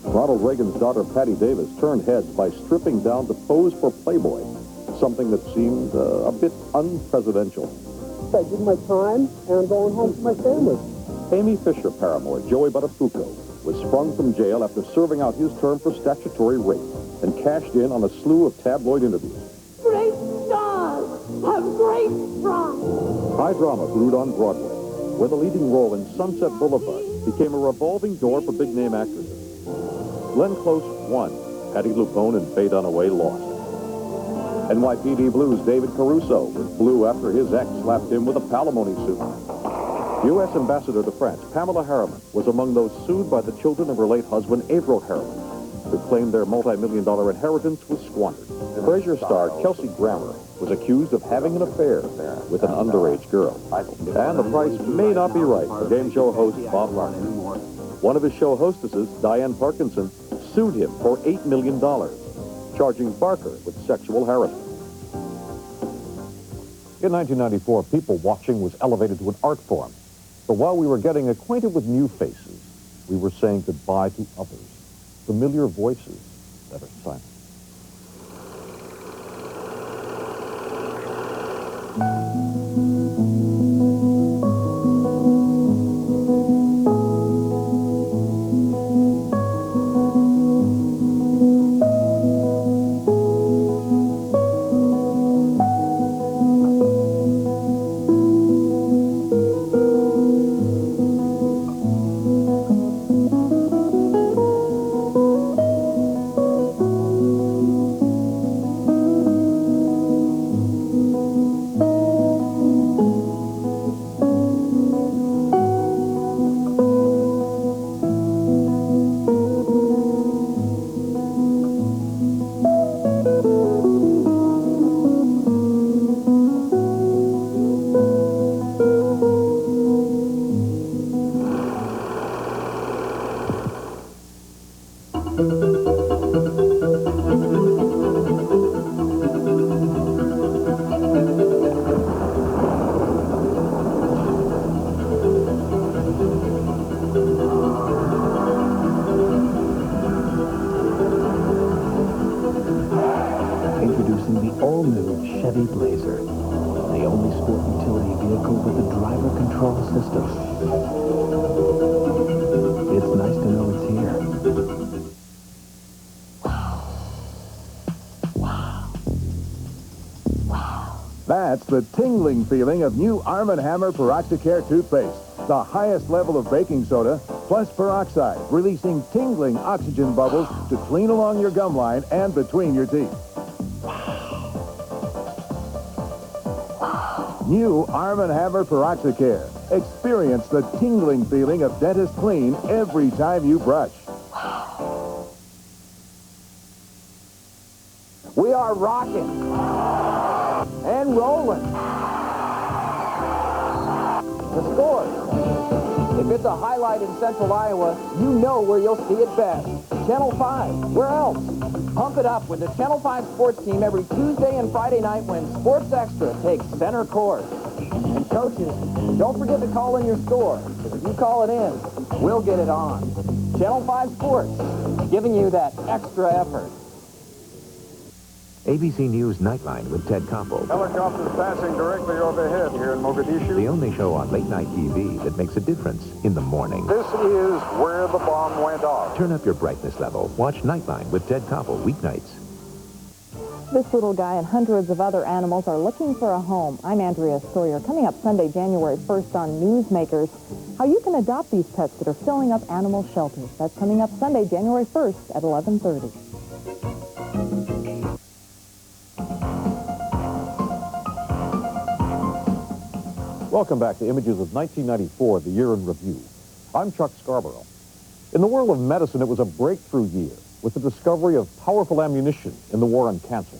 Ronald Reagan's daughter, Patty Davis, turned heads by stripping down to pose for Playboy, something that seemed a bit unpresidential. I did my time, and I'm going home to my family. Amy Fisher Paramore, Joey Buttafuoco, was sprung from jail after serving out his term for statutory rape and cashed in on a slew of tabloid interviews. Great stars have great runs. High drama brewed on Broadway, where the leading role in Sunset Boulevard became a revolving door for big-name actresses. Glenn Close won. Patti LuPone and Faye Dunaway lost. NYPD Blues' David Caruso was blue after his ex slapped him with a palimony suit. U.S. Ambassador to France, Pamela Harriman, was among those sued by the children of her late husband, Averill Harriman, who claimed their multi-million-dollar inheritance was squandered. Frasier star Kelsey Grammer was accused of having an affair with an underage girl. And the price may not be right for game show host Bob Larkin. One of his show hostesses, Diane Parkinson, sued him for $8 million, charging Barker with sexual harassment. In 1994, people watching was elevated to an art form. But while we were getting acquainted with new faces, we were saying goodbye to others, familiar voices that are silent. Introducing the all-new Chevy Blazer, the only sport utility vehicle with a driver control system. It's nice to know it's here. That's the tingling feeling of new Arm & Hammer Peroxicare toothpaste. The highest level of baking soda, plus peroxide, releasing tingling oxygen bubbles to clean along your gum line and between your teeth. New Arm & Hammer Peroxicare. Experience the tingling feeling of dentist clean every time you brush. We are rocking and rolling. The Score. If it's a highlight in Central Iowa, you know where you'll see it best. Channel 5. Where else? Pump it up with the Channel 5 sports team every Tuesday and Friday night when Sports Extra takes center court. And coaches, don't forget to call in your score, because if you call it in, we'll get it on. Channel 5 Sports, giving you that extra effort. ABC News Nightline with Ted Koppel. Helicopters passing directly overhead here in Mogadishu. The only show on late-night TV that makes a difference in the morning. This is where the bomb went off. Turn up your brightness level. Watch Nightline with Ted Koppel weeknights. This little guy and hundreds of other animals are looking for a home. I'm Andrea Sawyer. Coming up Sunday, January 1st on Newsmakers, how you can adopt these pets that are filling up animal shelters. That's coming up Sunday, January 1st at 11:30. Welcome back to Images of 1994, the year in review. I'm Chuck Scarborough. In the world of medicine, it was a breakthrough year with the discovery of powerful ammunition in the war on cancer.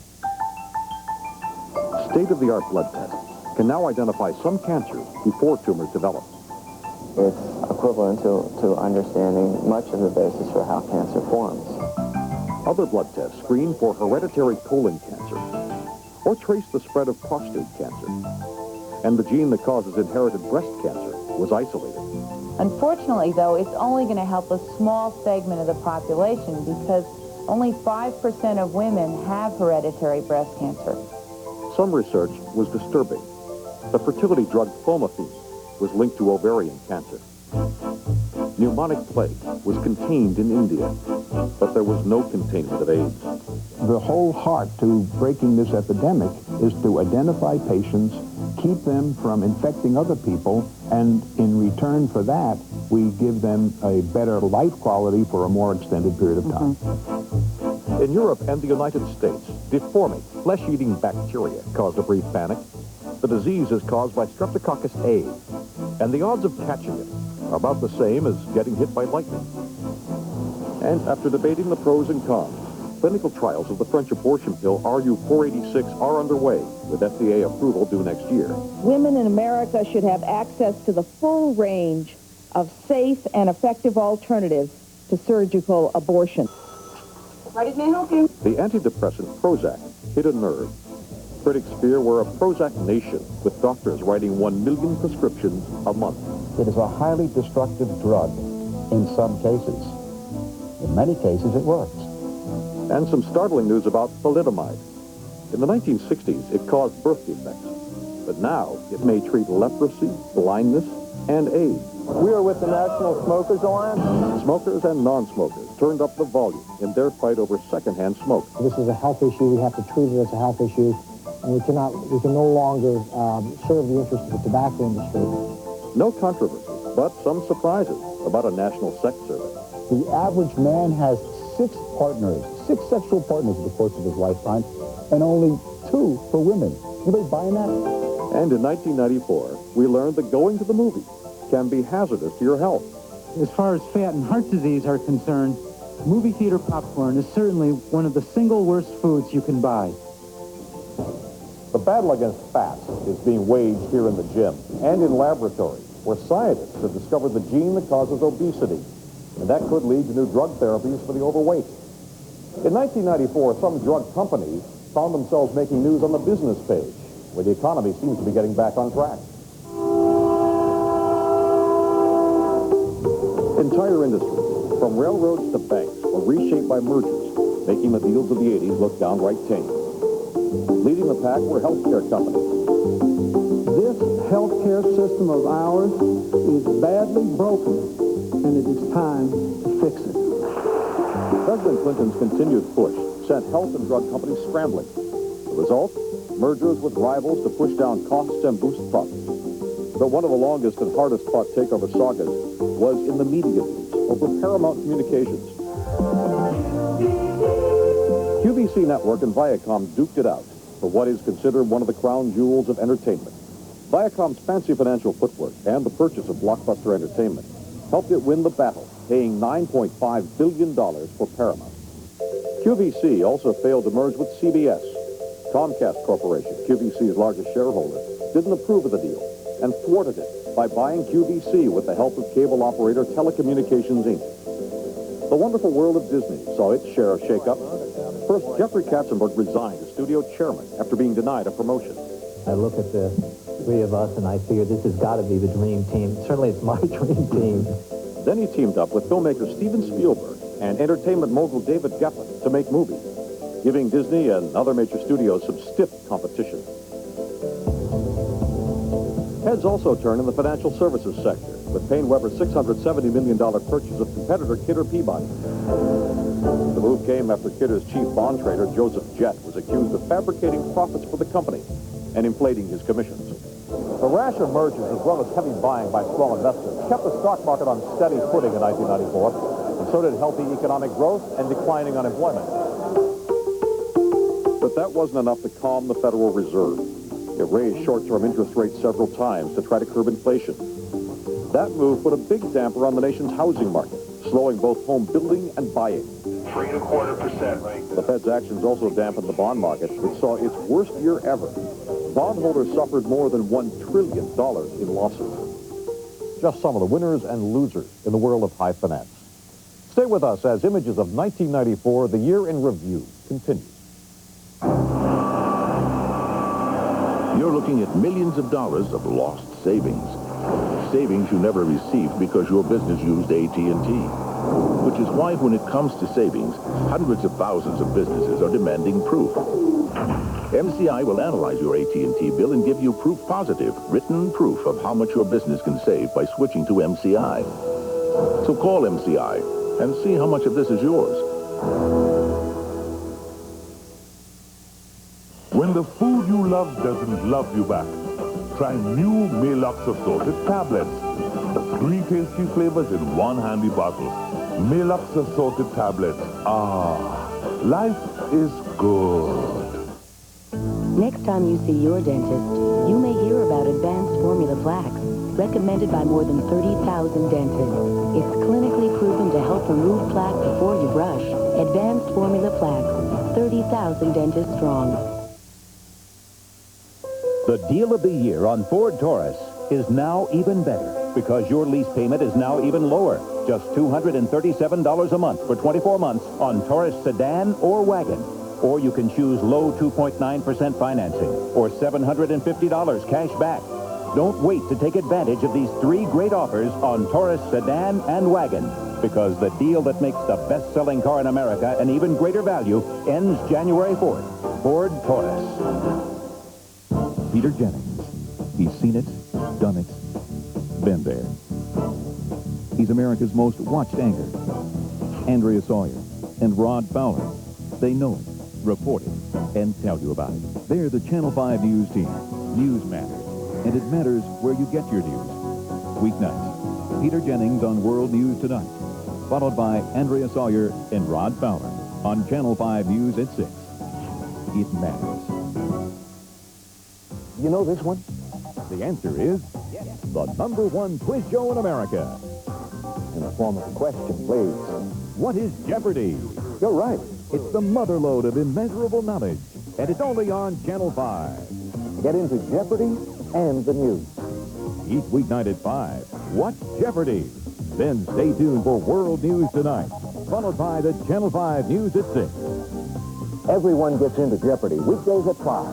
State-of-the-art blood tests can now identify some cancers before tumors develop. It's a equivalent to understanding much of the basis for how cancer forms. Other blood tests screen for hereditary colon cancer or trace the spread of prostate cancer. And the gene that causes inherited breast cancer was isolated. Unfortunately, though, it's only going to help a small segment of the population because only 5% of women have hereditary breast cancer. Some research was disturbing. The fertility drug Clomiphene was linked to ovarian cancer. Pneumonic plague was contained in India, but there was no containment of AIDS. The whole heart to breaking this epidemic is to identify patients, keep them from infecting other people, and in return for that, we give them a better life quality for a more extended period of time. In Europe and the United States, deforming, flesh-eating bacteria caused a brief panic. The disease is caused by Streptococcus A, and the odds of catching it are about the same as getting hit by lightning. And after debating the pros and cons, clinical trials of the French abortion pill RU-486 are underway, with FDA approval due next year. Women in America should have access to the full range of safe and effective alternatives to surgical abortion. Ready, may I help you? The antidepressant Prozac hit a nerve. Critics fear we're a Prozac nation, with doctors writing 1 million prescriptions a month. It is a highly destructive drug in some cases. In many cases, it works. And some startling news about thalidomide. In the 1960s, it caused birth defects. But now, it may treat leprosy, blindness, and AIDS. We are with the National Smokers Alliance. Smokers and non-smokers turned up the volume in their fight over secondhand smoke. This is a health issue. We have to treat it as a health issue. And we can no longer serve the interests of the tobacco industry. No controversy, but some surprises about a national sex survey. The average man has 6 partners, 6 sexual partners in the course of his lifetime, and only 2 for women. Anybody buying that? And in 1994, we learned that going to the movies can be hazardous to your health. As far as fat and heart disease are concerned, movie theater popcorn is certainly one of the single worst foods you can buy. The battle against fat is being waged here in the gym and in laboratories where scientists have discovered the gene that causes obesity. And that could lead to new drug therapies for the overweight. In 1994, some drug companies found themselves making news on the business page, where the economy seems to be getting back on track. Entire industries, from railroads to banks, were reshaped by mergers, making the deals of the 80s look downright tame. Leading the pack were healthcare companies. This healthcare system of ours is badly broken, and it is time to fix it. President Clinton's continued push sent health and drug companies scrambling. The result? Mergers with rivals to push down costs and boost profits. But one of the longest and hardest fought takeover sagas was in the media news over Paramount Communications. QVC Network and Viacom duked it out for what is considered one of the crown jewels of entertainment. Viacom's fancy financial footwork and the purchase of Blockbuster Entertainment helped it win the battle, paying $9.5 billion for Paramount. QVC also failed to merge with CBS. Comcast Corporation, QVC's largest shareholder, didn't approve of the deal and thwarted it by buying QVC with the help of cable operator Telecommunications, Inc. The wonderful world of Disney saw its share of shake-up. First, Jeffrey Katzenberg resigned as studio chairman after being denied a promotion. I look at the 3 of us and I figure this has got to be the dream team. Certainly it's my dream team. Then he teamed up with filmmaker Steven Spielberg and entertainment mogul David Geffen to make movies, giving Disney and other major studios some stiff competition. Heads also turn in the financial services sector, with Payne Weber's $670 million purchase of competitor Kidder Peabody. The move came after Kidder's chief bond trader, Joseph Jett, was accused of fabricating profits for the company and inflating his commissions. The rash of mergers, as well as heavy buying by small investors, kept the stock market on steady footing in 1994, and so did healthy economic growth and declining unemployment. But that wasn't enough to calm the Federal Reserve. It raised short-term interest rates several times to try to curb inflation. That move put a big damper on the nation's housing market, slowing both home building and buying. 3.25%, right? The Fed's actions also dampened the bond market, which saw its worst year ever. Bondholders suffered more than $1 trillion in losses. just some of the winners and losers in the world of high finance. Stay with us as Images of 1994, the year in review, continues. You're looking at millions of dollars of lost savings. Savings you never received because your business used AT&T. Which is why when it comes to savings, hundreds of thousands of businesses are demanding proof. MCI will analyze your AT&T bill and give you proof positive, written proof of how much your business can save by switching to MCI. So call MCI and see how much of this is yours. When the food you love doesn't love you back, try new Maalox assorted tablets. 3 tasty flavors in one handy bottle. Maalox assorted tablets. Ah, life is good. Next time you see your dentist, you may hear about Advanced Formula Flax, recommended by more than 30,000 dentists. It's clinically proven to help remove plaque before you brush. Advanced Formula Flax, 30,000 dentists strong. The deal of the year on Ford Taurus is now even better because your lease payment is now even lower. Just $237 a month for 24 months on Taurus sedan or wagon. Or you can choose low 2.9% financing or $750 cash back. Don't wait to take advantage of these 3 great offers on Taurus sedan and wagon because the deal that makes the best-selling car in America an even greater value ends January 4th. Ford Taurus. Peter Jennings. He's seen it, done it, been there. He's America's most watched anchor. Andrea Sawyer and Rod Fowler. They know it, report it, and tell you about it. They're the Channel 5 News team. News matters, and it matters where you get your news. Weeknights, Peter Jennings on World News Tonight, followed by Andrea Sawyer and Rod Fowler on Channel 5 News at 6. It matters. You know this one? The answer is the #1 quiz show in America. In the form of a question, please. What is Jeopardy? You're right. It's the motherlode of immeasurable knowledge, and it's only on Channel 5. Get into Jeopardy and the news. Each weeknight at 5, What's Jeopardy? Then stay tuned for World News Tonight, followed by the Channel 5 News at 6. Everyone gets into Jeopardy weekdays at 5.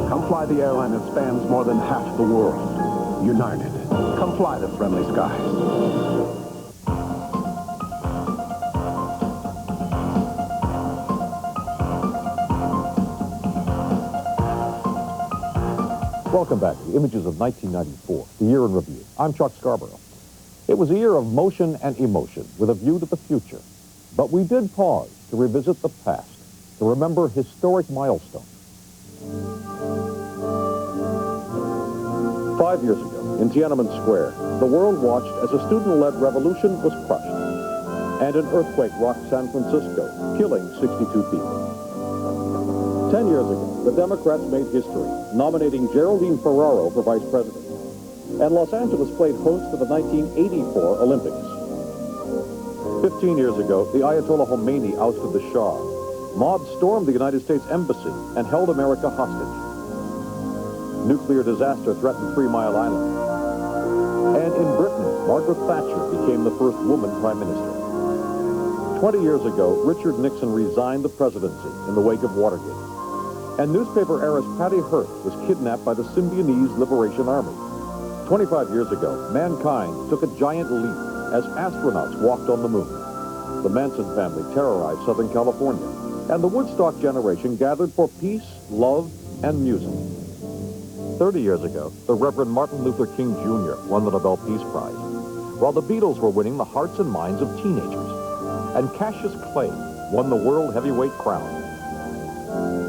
Come fly the airline that spans more than half the world. United. Come fly the friendly skies. Welcome back to Images of 1994, the year in review. I'm Chuck Scarborough. It was a year of motion and emotion with a view to the future. But we did pause to revisit the past, to remember historic milestones. 5 years ago, in Tiananmen Square, the world watched as a student-led revolution was crushed, and an earthquake rocked San Francisco, killing 62 people. 10 years ago, the Democrats made history, nominating Geraldine Ferraro for vice president, and Los Angeles played host to the 1984 Olympics. 15 years ago, the Ayatollah Khomeini ousted the Shah. Mobs stormed the United States Embassy and held America hostage. Nuclear disaster threatened 3 Mile Island. And in Britain, Margaret Thatcher became the first woman prime minister. 20 years ago, Richard Nixon resigned the presidency in the wake of Watergate. And newspaper heiress Patty Hearst was kidnapped by the Symbionese Liberation Army. 25 years ago, mankind took a giant leap as astronauts walked on the moon. The Manson family terrorized Southern California, and the Woodstock generation gathered for peace, love, and music. 30 years ago, the Reverend Martin Luther King Jr. won the Nobel Peace Prize, while the Beatles were winning the hearts and minds of teenagers. And Cassius Clay won the World Heavyweight crown.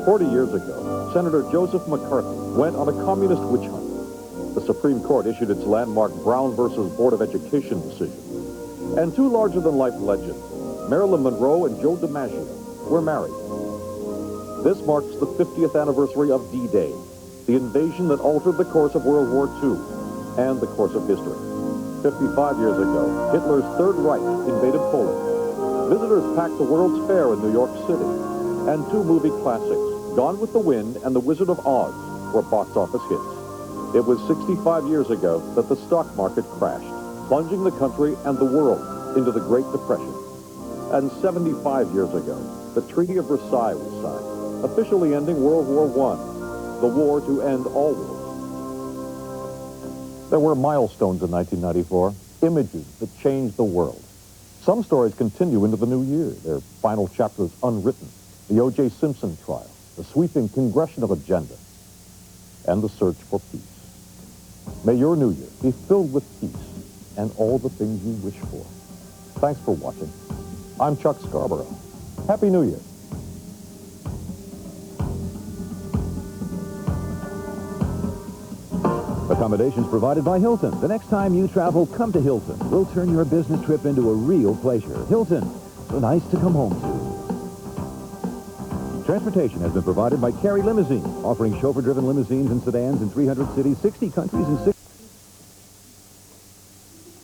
40 years ago, Senator Joseph McCarthy went on a communist witch hunt. The Supreme Court issued its landmark Brown versus Board of Education decision. And 2 larger-than-life legends, Marilyn Monroe and Joe DiMaggio, were married. This marks the 50th anniversary of D-Day, the invasion that altered the course of World War II and the course of history. 55 years ago, Hitler's Third Reich invaded Poland. Visitors packed the World's Fair in New York City, and 2 movie classics, Gone with the Wind and The Wizard of Oz were box office hits. It was 65 years ago that the stock market crashed, plunging the country and the world into the Great Depression. And 75 years ago, the Treaty of Versailles was signed, officially ending World War I, the war to end all wars. There were milestones in 1994, images that changed the world. Some stories continue into the new year, their final chapters unwritten. The O.J. Simpson trial, the sweeping congressional agenda, and the search for peace. May your new year be filled with peace and all the things you wish for. Thanks for watching. I'm Chuck Scarborough. Happy New Year. Accommodations provided by Hilton. The next time you travel, come to Hilton. We'll turn your business trip into a real pleasure. Hilton, so nice to come home to. Transportation has been provided by Carey Limousine, offering chauffeur-driven limousines and sedans in 300 cities, 60 countries, and 6